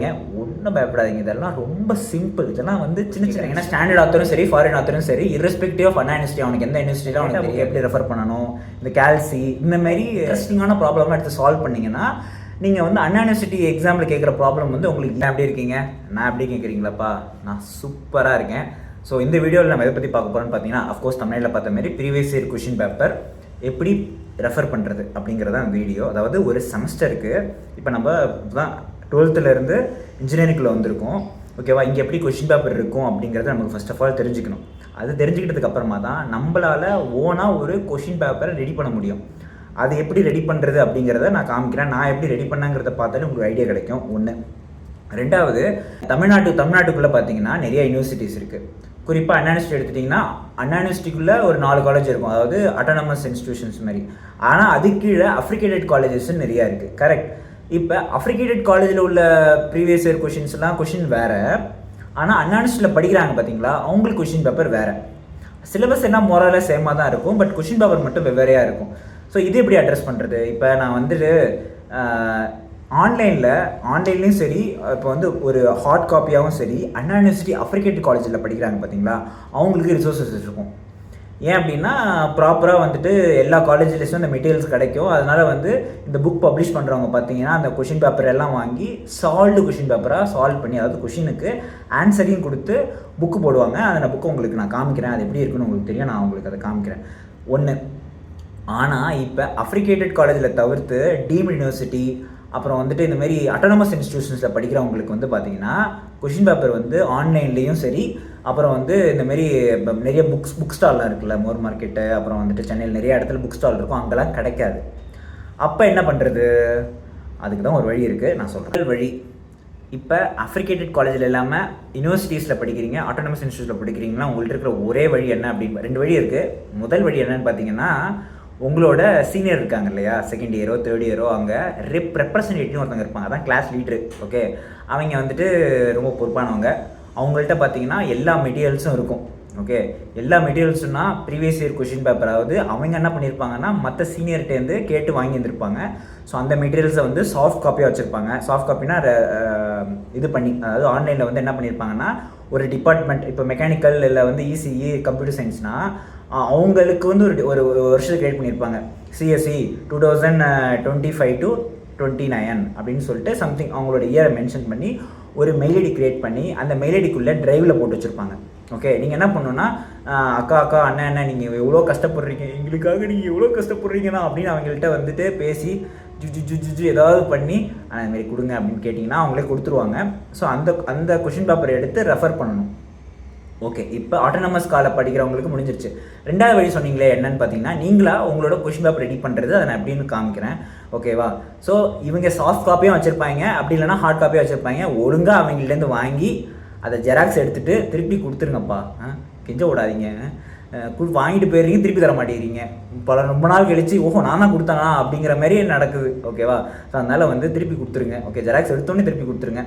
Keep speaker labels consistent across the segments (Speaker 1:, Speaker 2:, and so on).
Speaker 1: பயப்படாதீங்க, ஒன்றும் பயப்படாதீங்க. இதெல்லாம் ரொம்ப சிம்பிள். இதெல்லாம் வந்து சின்ன சின்ன, ஏன்னா ஸ்டாண்டர்ட் ஆத்தரும் சரி, ஃபாரின் ஆத்தரும் சரி, irrespective ஆஃப் அண்ணா யூனிவர்சிட்டி, அவனுக்கு எந்த யூனிவர்சிட்டியில் அவனுக்கு எப்படி ரெஃபர் பண்ணணும், இந்த கேல்சி இந்த மாதிரி இன்ட்ரெஸ்டிங்கான ப்ராப்ளமாக எடுத்து சால்வ் பண்ணிங்கன்னா நீங்கள் வந்து அண்ணா யூனிவர்சிட்டி எக்ஸாமில் கேட்குற ப்ராப்ளம் வந்து உங்களுக்கு எப்படி இருக்கீங்க, நான் எப்படி கேட்குறீங்களாப்பா, நான் சூப்பராக இருக்கேன். ஸோ இந்த வீடியோவில் நம்ம எதை பற்றி பார்க்க போகிறோன்னு பார்த்தீங்கன்னா, அஃப்கோர்ஸ் தமிழில் பார்த்த மாதிரி ப்ரீவியஸ் இயர் கொஷின் பேப்பர் எப்படி ரெஃபர் பண்ணுறது அப்படிங்கிறதான் வீடியோ. அதாவது ஒரு செமஸ்டருக்கு இப்போ நம்ம தான் 12th இன்ஜினியரிங்கில் வந்திருக்கோம், ஓகேவா. இங்கே எப்படி கொஷின் பேப்பர் இருக்கும் அப்படிங்கிறத நமக்கு ஃபர்ஸ்ட் ஆஃப் ஆல் தெரிஞ்சுக்கணும். அது தெரிஞ்சுக்கிட்டதுக்கு அப்புறமா தான் நம்மளால் ஓனாக ஒரு கொஷின் பேப்பரை ரெடி பண்ண முடியும். அது எப்படி ரெடி பண்ணுறது அப்படிங்கிறத நான் காமிக்கிறேன். நான் எப்படி ரெடி பண்ணாங்கிறத பார்த்தாலே உங்களுக்கு ஐடியா கிடைக்கும். ஒன்று. ரெண்டாவது, தமிழ்நாட்டுக்குள்ளே பார்த்தீங்கன்னா நிறைய யூனிவர்சிட்டிஸ் இருக்குது. குறிப்பாக அண்ணா யூனிவர்சிட்டி எடுத்துட்டிங்கன்னா, அண்ணா யூனிவர்சிட்டிக்குள்ளே ஒரு 4 காலேஜ் இருக்கும், அதாவது அட்டானமஸ் இன்ஸ்டிடியூஷன்ஸ் மாதிரி. ஆனால் அது கீழே அஃப்ரிகேட்டட் காலேஜஸ்ன்னு நிறையா இருக்குது. கரெக்ட். இப்போ அஃப்ரிகேட்டட் காலேஜில் உள்ள ப்ரீவியஸ் இயர் கொஷின் வேறு. ஆனால் அண்ணா யூனிவர்சிட்டியில் படிக்கிறாங்க பார்த்தீங்களா, அவங்களுக்கு கொஷின் பேப்பர் வேறு. சிலபஸ் என்ன மோரலாக சேமாக தான் இருக்கும், பட் கொஷின் பேப்பர் மட்டும் வெவ்வேறையாக இருக்கும். ஸோ இது எப்படி அட்ரஸ் பண்ணுறது? இப்போ நான் வந்துட்டு ஆன்லைன்லேயும் சரி, இப்போ வந்து ஒரு ஹார்ட் காப்பியாகவும் சரி, அண்ணா யூனிவர்சிட்டி அஃப்ரிகேட்டட் காலேஜில் படிக்கிறாங்க பார்த்தீங்களா, அவங்களுக்கு ரிசோர்ஸஸ் இருக்கும். ஏன் அப்படின்னா, ப்ராப்பராக வந்துட்டு எல்லா காலேஜ்லேயும் அந்த மெட்டீரியல்ஸ் கிடைக்கும். அதனால் வந்து இந்த புக் பப்ளிஷ் பண்ணுறவங்க பார்த்தீங்கன்னா அந்த கொஷின் பேப்பர் எல்லாம் வாங்கி சால்வ்டு கொஷின் பேப்பராக சால்வ் பண்ணி, அதாவது கொஷினுக்கு ஆன்சரையும் கொடுத்து புக்கு போடுவாங்க. அந்த புக்கு உங்களுக்கு நான் காமிக்கிறேன், அது எப்படி இருக்குன்னு உங்களுக்கு தெரியும், நான் உங்களுக்கு அதை காமிக்கிறேன். ஒன்று. ஆனால் இப்போ அஃப்ரிகேட்டட் காலேஜில் தவிர்த்து டீம்டு யூனிவர்சிட்டி, அப்புறம் வந்துட்டு இந்த மாதிரி அட்டானமஸ் இன்ஸ்டிடியூஷன்ஸில் படிக்கிறவங்களுக்கு வந்து பார்த்தீங்கன்னா கொஷின் பேப்பர் வந்து ஆன்லைன்லேயும் சரி, அப்புறம் வந்து இந்தமாரி நிறைய புக் ஸ்டால்லாம் இருக்குல்ல, மோர் மார்க்கெட்டு, அப்புறம் வந்துட்டு சென்னையில் நிறைய இடத்துல புக் ஸ்டால் இருக்கும், அங்கெல்லாம் கிடைக்காது. அப்போ என்ன பண்ணுறது? அதுக்கு தான் ஒரு வழி இருக்குது, நான் சொல்கிறேன். வழி, இப்போ அஃப்ரிகேட்டட் காலேஜில் இல்லாமல் யூனிவர்சிட்டிஸில் படிக்கிறீங்க, ஆட்டோனமஸ் இன்ஸ்டியூட்டில் படிக்கிறீங்கன்னா உங்கள்கிட்ட இருக்கிற ஒரே வழி என்ன அப்படின்னு 2 வழி இருக்குது. முதல் வழி என்னன்னு பார்த்தீங்கன்னா, உங்களோட சீனியர் இருக்காங்க இல்லையா, செகண்ட் இயரோ தேர்ட் இயரோ, அங்கே ரெப்ரசன்டேட்டிவ் ஒருத்தவங்க இருப்பாங்க, அதான் கிளாஸ் லீட்ரு. ஓகே, அவங்க வந்துட்டு ரொம்ப பொறுப்பானவங்க. அவங்கள்ட்ட பார்த்தீங்கன்னா எல்லா மெட்டீரியல்ஸும் இருக்கும். ஓகே, எல்லா மெட்டீரியல்ஸ்னா ப்ரீவியஸ் இயர் கொஷின் பேப்பராவது அவங்க என்ன பண்ணியிருப்பாங்கன்னா மற்ற சீனியர்கிட்டேருந்து கேட்டு வாங்கி வந்துருப்பாங்க. ஸோ அந்த மெட்டீரியல்ஸை வந்து சாஃப்ட் காப்பியாக வச்சுருப்பாங்க. சாஃப்ட் காப்பினா இது பண்ணி, அதாவது ஆன்லைனில் வந்து என்ன பண்ணியிருப்பாங்கன்னா, ஒரு டிபார்ட்மெண்ட், இப்போ மெக்கானிக்கல் இல்லை வந்து இசிஇ கம்ப்யூட்டர் சயின்ஸ்னால் அவங்களுக்கு வந்து ஒரு வருஷத்துக்கு கிரியேட் பண்ணியிருப்பாங்க. சிஎஸ்சி 2025 to 29 அப்படின்னு சொல்லிட்டு சம்திங் அவங்களோட இயரை மென்ஷன் பண்ணி ஒரு மெயில் ஐடி க்ரியேட் பண்ணி அந்த மெயில் ஐடிக்குள்ளே ட்ரைவில் போட்டு வச்சுருப்பாங்க. ஓகே, நீங்கள் என்ன பண்ணணுன்னா, அக்கா அண்ணன் நீங்கள் எவ்வளோ கஷ்டப்படுறீங்க, எங்களுக்காக நீங்கள் எவ்வளோ கஷ்டப்படுறீங்கன்னா அப்படின்னு அவங்கள்ட்ட வந்துட்டு பேசி ஜு ஏதாவது பண்ணி அதுமாரி கொடுங்க அப்படின்னு கேட்டிங்கன்னா அவங்களே கொடுத்துருவாங்க. ஸோ அந்த கொஷின் பேப்பரை எடுத்து ரெஃபர் பண்ணணும். ஓகே, இப்போ ஆட்டோனமஸ் காலை படிக்கிறவங்களுக்கு முடிஞ்சிருச்சு. ரெண்டாவது வழி சொன்னீங்களே என்னன்னு பார்த்தீங்கன்னா, நீங்களா உங்களோட கொஷின் பேப்பர் ரெடி பண்ணுறது, அதை நான் எப்படின்னு காமிக்கிறேன். ஓகேவா? ஸோ இவங்க சாஃப்ட் காப்பியும் வச்சுருப்பாங்க, அப்படி இல்லைனா ஹார்ட் காப்பியாக வச்சுருப்பாங்க. ஒழுங்காக அவங்கள்ட்டேருந்து வாங்கி அதை ஜெராக்ஸ் எடுத்துகிட்டு திருப்பி கொடுத்துருங்கப்பா. கெஞ்ச விடாதீங்க. வாங்கிட்டு போயிடுறீங்க, திருப்பி தர மாட்டேங்கிறீங்க. ரொம்ப நாள் கழிச்சு நான் தான் கொடுத்தேனா அப்படிங்கிற மாதிரி நடக்குது. ஓகேவா? ஸோ அதனால் வந்து திருப்பி கொடுத்துருங்க. ஓகே, ஜெராக்ஸ் எடுத்தோன்னே திருப்பி கொடுத்துருங்க.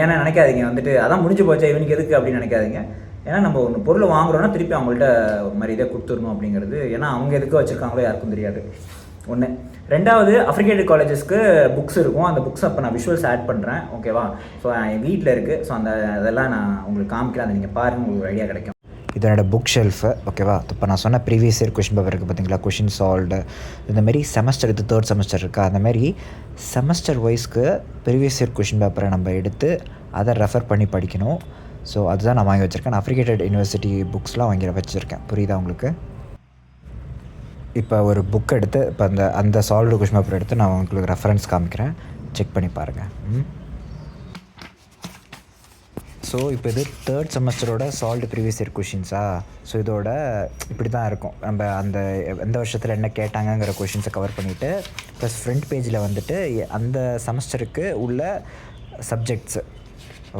Speaker 1: ஏன்னா நினைக்காதீங்க வந்துட்டு அதான் முடிஞ்சு போச்சா இவனுக்கு எதுக்கு அப்படின்னு நினைக்காதீங்க. ஏன்னா நம்ம ஒன்று பொருளை வாங்குறோன்னா திருப்பி அவங்கள்ட்ட ஒரு மாதிரி இதை கொடுத்துடணும் அப்படிங்கிறது. ஏன்னா அவங்க எதுக்கு வச்சுருக்காங்களோ யாருக்கும் தெரியாது. ஒன்று. ரெண்டாவது, அஃப்ரிகேட்டட் காலேஜஸ்க்கு புக்ஸ் இருக்கும். அந்த புக்ஸ் அப்போ நான் விஷுவல்ஸ் ஆட் பண்ணுறேன். ஓகேவா? ஸோ என் வீட்டில் இருக்குது. ஸோ அதெல்லாம் நான் உங்களுக்கு காமிக்கிறேன். அதை நீங்கள் பாருங்கள், உங்களுக்கு ஐடியா கிடைக்கும்.
Speaker 2: இதனோட புக் ஷெல்ஃபு. ஓகேவா? இப்போ நான் சொன்ன ப்ரீவியஸ் இயர் கொஷின் பேப்பர் இருக்குது பார்த்தீங்களா, கொஷின் சால்வ்டு, இந்தமாரி செமஸ்டர் இது 3rd செமஸ்டர் இருக்குது. அந்தமாரி செமஸ்டர் வைஸ்க்கு ப்ரீவியஸ் இயர் கொஷின் பேப்பரை நம்ம எடுத்து அதை ரெஃபர் பண்ணி படிக்கணும். ஸோ அதுதான் நான் வாங்கி வச்சுருக்கேன். நான் அஃப்ரிகேட்டட் யூனிவர்சிட்டி புக்ஸ்லாம் வாங்கி வச்சுருக்கேன். புரியுதா உங்களுக்கு? இப்போ ஒரு புக் எடுத்து இப்போ அந்த சால்வ்டு கொஷின் பேப்பர் எடுத்து நான் உங்களுக்கு ரெஃபரன்ஸ் காமிக்கிறேன், செக் பண்ணி பாருங்கள். ஸோ இப்போ இது 3rd செமஸ்டரோட சால்வ்டு ப்ரீவியஸ் இயர் கொஷின்ஸா. ஸோ இதோட இப்படி தான் இருக்கும். நம்ம எந்த வருஷத்தில் என்ன கேட்டாங்கங்கிற கொஷின்ஸை கவர் பண்ணிவிட்டு ப்ளஸ் ஃப்ரண்ட் பேஜில் வந்துட்டு அந்த செமஸ்டருக்கு உள்ள சப்ஜெக்ட்ஸு.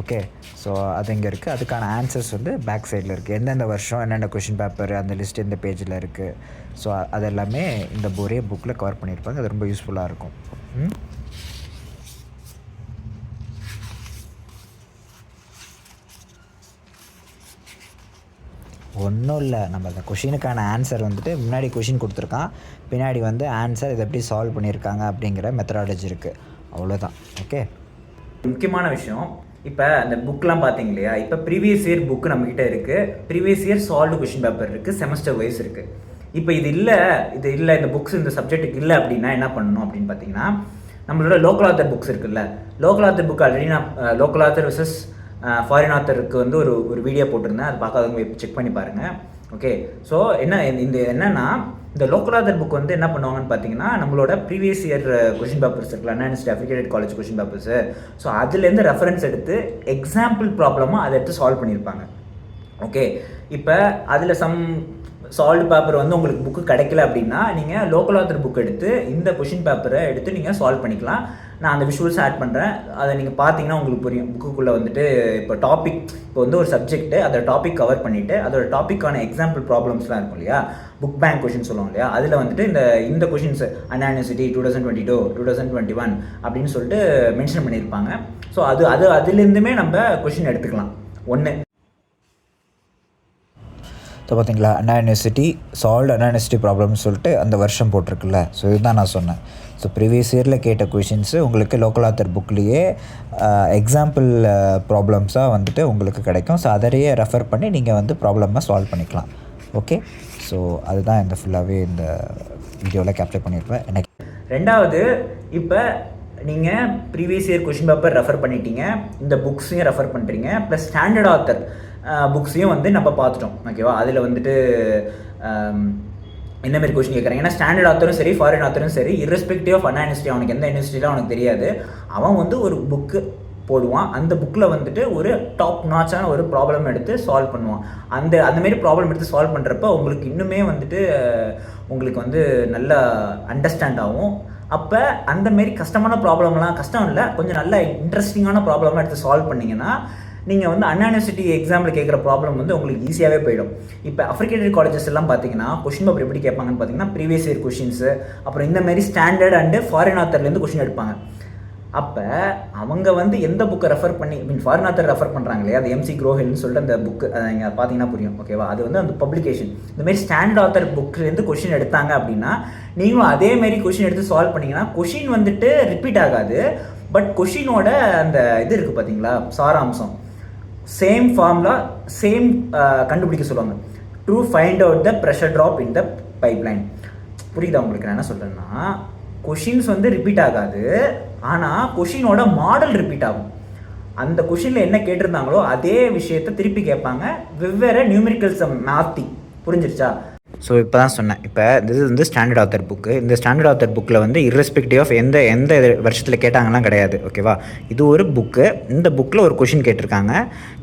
Speaker 2: ஓகே, ஸோ அது இங்கே இருக்குது. அதுக்கான ஆன்சர்ஸ் வந்து பேக் சைடில் இருக்குது. எந்தெந்த வருஷம் என்னென்ன கொஷின் பேப்பர் அந்த லிஸ்ட் இந்த பேஜில் இருக்குது. ஸோ அது எல்லாமே இந்த ஒரே புக்கில் கவர் பண்ணியிருப்பாங்க. அது ரொம்ப யூஸ்ஃபுல்லாக இருக்கும். ஒன்றும் இல்லை, நம்ம அந்த கொஷினுக்கான ஆன்சர் வந்துட்டு முன்னாடி கொஷின் கொடுத்துருக்கான், பின்னாடி வந்து ஆன்சர் இதை எப்படி சால்வ் பண்ணியிருக்காங்க அப்படிங்கிற மெத்தடாலஜி இருக்குது. அவ்வளோதான். ஓகே.
Speaker 1: முக்கியமான விஷயம், இப்போ அந்த புக்லாம் பார்த்தீங்க இல்லையா, இப்போ ப்ரீவியஸ் இயர் புக்கு நம்மக்கிட்ட இருக்குது, previous year solved question paper இருக்குது, செமஸ்டர் வைஸ் இருக்குது. இப்போ இது இல்லை இந்த புக்ஸ் இந்த சப்ஜெக்ட்டுக்கு இல்லை அப்படின்னா என்ன பண்ணணும் அப்படின்னு பார்த்தீங்கன்னா, நம்மளோட லோக்கல் ஆத்தர் புக்ஸ் இருக்குல்ல, லோக்கல் ஆத்தர் புக் ஆல்ரெடி நான் லோக்கல் ஆத்தர் விசஸ் ஃபாரின் ஆத்தருக்கு வந்து ஒரு வீடியோ போட்டிருந்தேன், அது பார்க்காதவங்க செக் பண்ணி பாருங்கள். ஓகே, ஸோ என்னன்னா இந்த லோக்கல் ஆத்தர் புக் வந்து என்ன பண்ணுவாங்கன்னு பார்த்தீங்கன்னா, நம்மளோட ப்ரீவியஸ் இயர் கொஷின் பேப்பர்ஸ் இருக்குல்ல, unanalysed affiliated college question papers, so அதுலேருந்து ரெஃபரன்ஸ் எடுத்து எக்ஸாம்பிள் ப்ராப்ளமாக அதை எடுத்து சால்வ் பண்ணியிருப்பாங்க. ஓகே, இப்போ அதில் சால்வ்டு பேப்பர் வந்து உங்களுக்கு புக்கு கிடைக்கல அப்படின்னா நீங்கள் லோக்கல் ஆத்தர் புக் எடுத்து இந்த கொஷின் பேப்பரை எடுத்து நீங்கள் சால்வ் பண்ணிக்கலாம். நான் அந்த விஷுவல்ஸ் ஆட் பண்ணுறேன், அதை நீங்கள் பார்த்தீங்கன்னா உங்களுக்கு புரியும். புக்குக்குள்ளே வந்துட்டு இப்போ வந்து ஒரு சப்ஜெக்ட்டு அதோட டாபிக் கவர் பண்ணிவிட்டு அதோட டாப்பிக்கான எக்ஸாம்பிள் ப்ராப்ளம்ஸ்லாம் இருக்கும் இல்லையா, புக் பேங்க் கொஷின் சொல்லுவோம் இல்லையா, அதில் வந்துட்டு இந்த கொஷின்ஸ் அன்அனலைசிட்டி 2022 2021 அப்படின்னு சொல்லிட்டு மென்ஷன் பண்ணியிருப்பாங்க. ஸோ அதுலேருந்துமே நம்ம கொஷின் எடுத்துக்கலாம். ஒன்று
Speaker 2: ஸோ பார்த்தீங்களா, அண்ணா யூனிவர்சிட்டி சால்வ்டு அண்ணா யூனிவர்சிட்டி ப்ராப்ளம்னு சொல்லிட்டு அந்த வருஷம் போட்டிருக்குல்ல. ஸோ இதுதான் நான் சொன்னேன். ஸோ ப்ரீவியஸ் இயரில் கேட்ட கொஷின்ஸு உங்களுக்கு லோக்கல் ஆத்தர் புக்லேயே எக்ஸாம்பிள் ப்ராப்ளம்ஸாக வந்துட்டு உங்களுக்கு கிடைக்கும். ஸோ அதையே ரெஃபர் பண்ணி நீங்கள் வந்து ப்ராப்ளமாக சால்வ் பண்ணிக்கலாம். ஓகே, ஸோ அதுதான் இந்த ஃபுல்லாகவே இந்த வீடியோவில் கேப்சர் பண்ணியிருப்பேன். எனக்கு
Speaker 1: ரெண்டாவது, இப்போ நீங்கள் previous year question paper refer பண்ணிட்டீங்க, இந்த புக்ஸையும் ரெஃபர் பண்ணுறீங்க, ப்ளஸ் ஸ்டாண்டர்ட் ஆத்தர் புக்ஸையும் வந்து நம்ம பார்த்துட்டோம். ஓகேவா, அதில் வந்துட்டு என்ன மாதிரி கொஷின் கேட்குறாங்க. ஏன்னா ஸ்டாண்டர்ட் ஆத்தரும் சரி ஃபாரின் ஆத்தரும் சரி, இர்ரெஸ்பெக்டிவ் ஆஃப் அண்ணா யூனிவர்சிட்டி, அவனுக்கு எந்த யூனிவர்சிட்டியில் அவனுக்கு தெரியாது, அவன் வந்து ஒரு புக்கு போடுவான், அந்த புக்கில் வந்துட்டு ஒரு டாப் நாச்சான ஒரு ப்ராப்ளம் எடுத்து சால்வ் பண்ணுவான். அந்தமாரி ப்ராப்ளம் எடுத்து சால்வ் பண்ணுறப்ப உங்களுக்கு இன்னுமே வந்துட்டு உங்களுக்கு வந்து நல்லா அண்டர்ஸ்டாண்ட் ஆகும். அப்போ அந்தமாரி கஷ்டமான ப்ராப்ளம்லாம், கஷ்டம் இல்லை, கொஞ்சம் நல்ல இன்ட்ரெஸ்டிங்கான ப்ராப்ளம்லாம் எடுத்து சால்வ் பண்ணிங்கன்னா நீங்கள் வந்து அண்ணா யூனிவர்சிட்டி எக்ஸாமில் கேட்குற ப்ராப்ளம் வந்து உங்களுக்கு ஈஸியாகவே போயிடும். இப்போ அஃபிலியேட்டட் காலேஜஸ் எல்லாம் பார்த்தீங்கன்னா கொஷின் பேப்பர் எப்படி கேட்பாங்கன்னு பார்த்தீங்கன்னா, ப்ரீவியஸ் இயர் கொஷின்ஸு, அப்புறம் இந்தமாரி ஸ்டாண்டர்ட் அண்டு ஃபாரின் ஆத்தர்லேருந்து கொஷின் எடுப்பாங்க. அப்போ அவங்க வந்து எந்த புக்கை ரெஃபர் பண்ணி ஃபாரின் ஆத்தர் ரெஃபர் பண்ணுறாங்க இல்லையா, அது MC Grohelன்னு சொல்லிட்டு அந்த புக்கு, அதை நீங்கள் பார்த்தீங்கன்னா புரியும். ஓகேவா, அது வந்து அந்த பப்ளிகேஷன். இந்தமாரி ஸ்டாண்டர்ட் ஆத்தர் புக்லேருந்து கொஷின் எடுத்தாங்க அப்படின்னா நீங்களும் அதேமாரி கொஷின் எடுத்து சால்வ் பண்ணிங்கன்னா கொஷின் வந்துட்டு ரிப்பீட் ஆகாது. பட் கொஷினோட அந்த இது இருக்குது பார்த்தீங்களா, சாராம்சம், சேம் ஃபார்முலா, சேம் கண்டுபிடிக்க சொல்லுவாங்க, to find out the pressure drop in the pipeline. புரியுதா உங்களுக்கு நான் என்ன சொல்கிறேன்னா, கொஷின்ஸ் வந்து ரிப்பீட் ஆகாது, ஆனால் கொஷினோட மாடல் ரிப்பீட் ஆகும். அந்த கொஷினில் என்ன கேட்டிருந்தாங்களோ அதே விஷயத்தை திருப்பி கேட்பாங்க, வெவ்வேறு நியூமெரிக்கல்ஸை மாற்றி. புரிஞ்சிருச்சா?
Speaker 2: ஸோ இப்போ தான் சொன்னேன், இப்போ இது வந்து ஸ்டாண்டர்ட் ஆத்தர் புக்கு. இந்த ஸ்டாண்டர்ட் ஆத்தர் புக்கில் வந்து இர்ரெஸ்பெக்டிவ் ஆஃப் எந்த வருஷத்தில் கேட்டாங்கலாம் கிடையாது. ஓகேவா, இது ஒரு புக்கு, இந்த புக்கில் ஒரு கொஷின் கேட்டிருக்காங்க,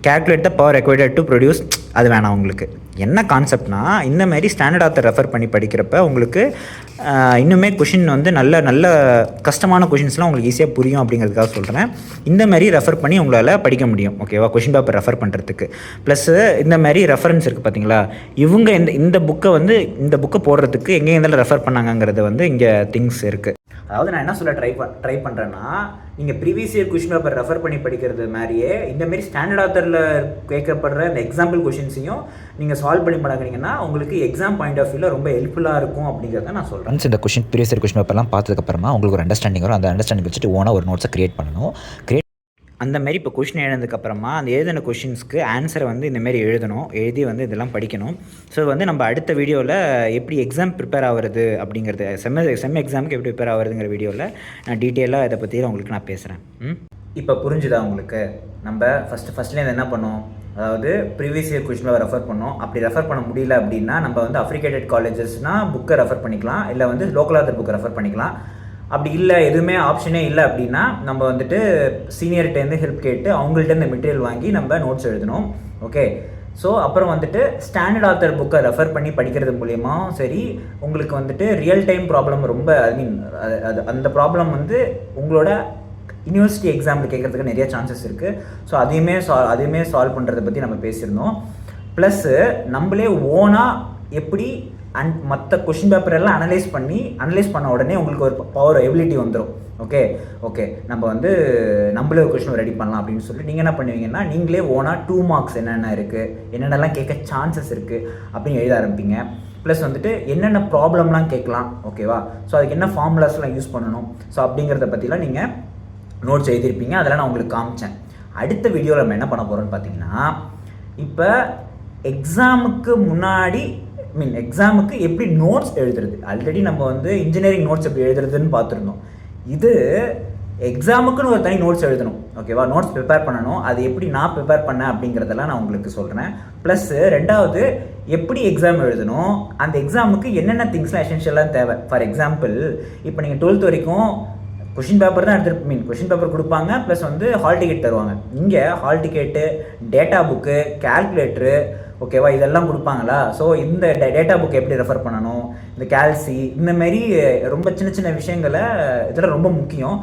Speaker 2: calculate the power required to produce. அது வேணாம். உங்களுக்கு என்ன கான்செப்ட்னா, இந்த மாதிரி ஸ்டாண்டர்ட் ஆத்தர் ரெஃபர் பண்ணி படிக்கிறப்ப உங்களுக்கு இன்னுமே கொஷின் வந்து நல்ல கஷ்டமான கொஷின்ஸ்லாம் உங்களுக்கு ஈஸியாக புரியும் அப்படிங்கிறதுக்காக சொல்கிறேன். இந்த மாதிரி ரெஃபர் பண்ணி உங்களால் படிக்க முடியும். ஓகேவா, கொஷின் பேப்பர் ரெஃபர் பண்ணுறதுக்கு. ப்ளஸ்ஸு இந்த மாதிரி ரெஃபரன்ஸ் இருக்குது பார்த்தீங்களா, இவங்க இந்த புக்கை போடுறதுக்கு எங்கே இருந்தாலும் ரெஃபர் பண்ணாங்கங்கிறது வந்து இங்கே திங்ஸ் இருக்குது.
Speaker 1: அதாவது நான் என்ன சொல்ல ட்ரை பண்ணுறேன்னா, நீங்கள் previous year question paper refer பண்ணி படிக்கிறது மாதிரியே இந்தமாரி ஸ்டாண்டர்ட் ஆத்தரில் கேட்கப்படுற இந்த எக்ஸாம்பிள் கொஷின்ஸையும் நீங்கள் சால்வ் பண்ணி பழகினீங்கன்னா உங்களுக்கு எக்ஸாம் பாயிண்ட் ஆஃப் வியூவில் ரொம்ப ஹெல்ப்ஃபுல்லாக இருக்கும் அப்படிங்கிறத நான் சொல்கிறேன்.
Speaker 2: இந்த ப்ரீவியஸ் இயர் கொஷின் பேப்பர்லாம் பார்த்ததுக்கப்புறமா உங்களுக்கு ஒரு அண்டர்ஸ்டாண்டிங் வரும். அந்த அண்டர்ஸ்டாண்டிங் வச்சுட்டு ஓனாக ஒரு நோட்ஸை க்ரியேட் பண்ணணும்.
Speaker 1: அந்தமாரி இப்போ கொஷின் எழுதுனதுக்கப்புறமா அந்த எழுதின கொஷின்ஸ்க்கு ஆன்சரை வந்து இந்தமாரி எழுதி வந்து இதெல்லாம் படிக்கணும். ஸோ வந்து நம்ம அடுத்த வீடியோவில் எப்படி எக்ஸாம் ப்ரிப்பேர் ஆகிறது அப்படிங்கிறது, செம் எக்ஸாமுக்கு எப்படி ப்ரிப்பேர் ஆகுறதுங்கிற வீடியோவில் நான் டீட்டெயிலாக இதை பற்றி உங்களுக்கு நான் பேசுகிறேன். இப்போ புரிஞ்சுதா உங்களுக்கு? நம்ம ஃபஸ்ட்லேருந்து என்ன பண்ணோம், அதாவது ப்ரீவியஸ் இயர் கொஷினில் ரெஃபர் பண்ணோம். அப்படி ரெஃபர் பண்ண முடியல அப்படின்னா நம்ம வந்து அஃபிலியேட்டட் காலேஜஸ்னால் புக்கை ரெஃபர் பண்ணிக்கலாம், இல்லை வந்து லோக்கல் ஆத்தர் புக்கை ரெஃபர் பண்ணிக்கலாம். அப்படி இல்லை, எதுவுமே ஆப்ஷனே இல்லை அப்படின்னா நம்ம வந்துட்டு சீனியர்கிட்டேருந்து ஹெல்ப் கேட்டு அவங்கள்ட்ட இந்த மெட்டீரியல் வாங்கி நம்ம நோட்ஸ் எழுதணும். ஓகே, ஸோ அப்புறம் வந்துட்டு ஸ்டாண்டர்ட் ஆத்தர் புக்கை ரெஃபர் பண்ணி படிக்கிறது மூலயமா சரி, உங்களுக்கு வந்துட்டு ரியல் டைம் ப்ராப்ளம் ரொம்ப அந்த ப்ராப்ளம் வந்து உங்களோட யூனிவர்சிட்டி எக்ஸாம்பிள் கேட்குறதுக்கு நிறைய சான்சஸ் இருக்குது. ஸோ அதையுமே சால்வ் பண்ணுறதை பற்றி நம்ம பேசியிருந்தோம். ப்ளஸ்ஸு நம்மளே ஓனாக எப்படி மற்ற கொஷின் பேப்பர் எல்லாம் அனலைஸ் பண்ண உடனே உங்களுக்கு ஒரு பவர் எபிலிட்டி வந்துடும். ஓகே நம்ம வந்து நம்மளே ஒரு கொஷின் ரெடி பண்ணலாம் அப்படின்னு சொல்லிட்டு நீங்கள் என்ன பண்ணுவீங்கன்னா, நீங்களே ஓனாக 2 மார்க்ஸ் என்னென்ன இருக்குது, என்னென்னலாம் கேட்க சான்சஸ் இருக்குது அப்படின்னு எழுத ஆரம்பிப்பீங்க. ப்ளஸ் வந்துட்டு என்னென்ன ப்ராப்ளம்லாம் கேட்கலாம். ஓகேவா, ஸோ அதுக்கு என்ன ஃபார்முலாஸ்லாம் யூஸ் பண்ணணும், ஸோ அப்படிங்கிறத பற்றிலாம் நீங்கள் நோட்ஸ் எழுதியிருப்பீங்க, அதெல்லாம் நான் உங்களுக்கு காமிச்சேன். அடுத்த வீடியோவில் நம்ம என்ன பண்ண போகிறோம்னு பார்த்தீங்கன்னா, இப்போ எக்ஸாமுக்கு முன்னாடி எக்ஸாமுக்கு எப்படி நோட்ஸ் எழுதுறது, ஆல்ரெடி நம்ம வந்து இன்ஜினியரிங் நோட்ஸ் எப்படி எழுதுறதுன்னு பார்த்துருந்தோம். இது எக்ஸாமுக்குன்னு ஒரு தனி நோட்ஸ் எழுதணும், ஓகேவா? நோட்ஸ் ப்ரிப்பேர் பண்ணணும். அது எப்படி நான் ப்ரிப்பேர் பண்ணேன் அப்படிங்கிறதெல்லாம் நான் உங்களுக்கு சொல்கிறேன். ப்ளஸ் ரெண்டாவது எப்படி எக்ஸாம் எழுதணும், அந்த எக்ஸாமுக்கு என்னென்ன திங்ஸ்லாம் எசென்ஷியலாக தேவை. ஃபார் எக்ஸாம்பிள் இப்போ நீங்கள் 12th வரைக்கும் கொஷின் பேப்பர் தான் கொஷின் பேப்பர் கொடுப்பாங்க, ப்ளஸ் வந்து ஹால் டிக்கெட் தருவாங்க. இங்கே hall ticket, data book, calculator, ஓகேவா, இதெல்லாம் கொடுப்பாங்களா? ஸோ இந்த டேட்டா புக் எப்படி ரெஃபர் பண்ணணும், இந்த கேல்சி, இந்தமாரி ரொம்ப சின்ன சின்ன விஷயங்களை இதெல்லாம் ரொம்ப முக்கியம்.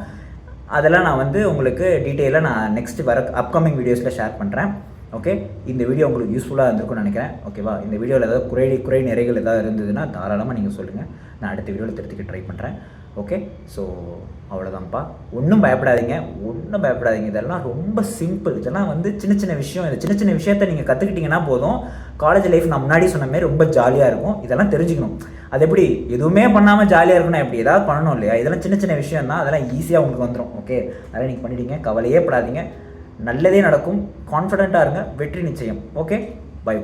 Speaker 1: அதெல்லாம் நான் வந்து உங்களுக்கு டீட்டெயிலாக நான் நெக்ஸ்ட் வர அப்கமிங் வீடியோஸில் ஷேர் பண்ணுறேன். ஓகே, இந்த வீடியோ உங்களுக்கு யூஸ்ஃபுல்லாக இருந்திருக்கும்னு நினைக்கிறேன். ஓகேவா, இந்த வீடியோவில் ஏதாவது குறை நிறைகள் ஏதாவது இருந்ததுன்னா தாராளமாக நீங்கள் சொல்லுங்கள், நான் அடுத்த வீடியோவில் திருத்திக்க ட்ரை பண்ணுறேன். ஓகே, ஸோ அவ்வளோதான்ப்பா. ஒன்றும் பயப்படாதீங்க. இதெல்லாம் ரொம்ப சிம்பிள். இதெல்லாம் வந்து சின்ன சின்ன விஷயம். இந்த சின்ன சின்ன விஷயத்த நீங்கள் கற்றுக்கிட்டிங்கன்னா போதும், காலேஜ் லைஃப் நான் முன்னாடி சொன்ன மாதிரி ரொம்ப ஜாலியாக இருக்கும். இதெல்லாம் தெரிஞ்சுக்கணும். அது எப்படி எதுவுமே பண்ணாமல் ஜாலியாக இருக்கணும், எப்படி ஏதாவது பண்ணணும் இல்லையா? இதெல்லாம் சின்ன சின்ன விஷயம் தான், அதெல்லாம் ஈஸியாக உங்களுக்கு வந்துடும். ஓகே, அதெல்லாம் நீங்கள் பண்ணிட்டீங்க, கவலையே படாதீங்க. நல்லதே நடக்கும். கான்ஃபிடென்ட்டாக இருங்க, வெற்றி நிச்சயம். Okay, by.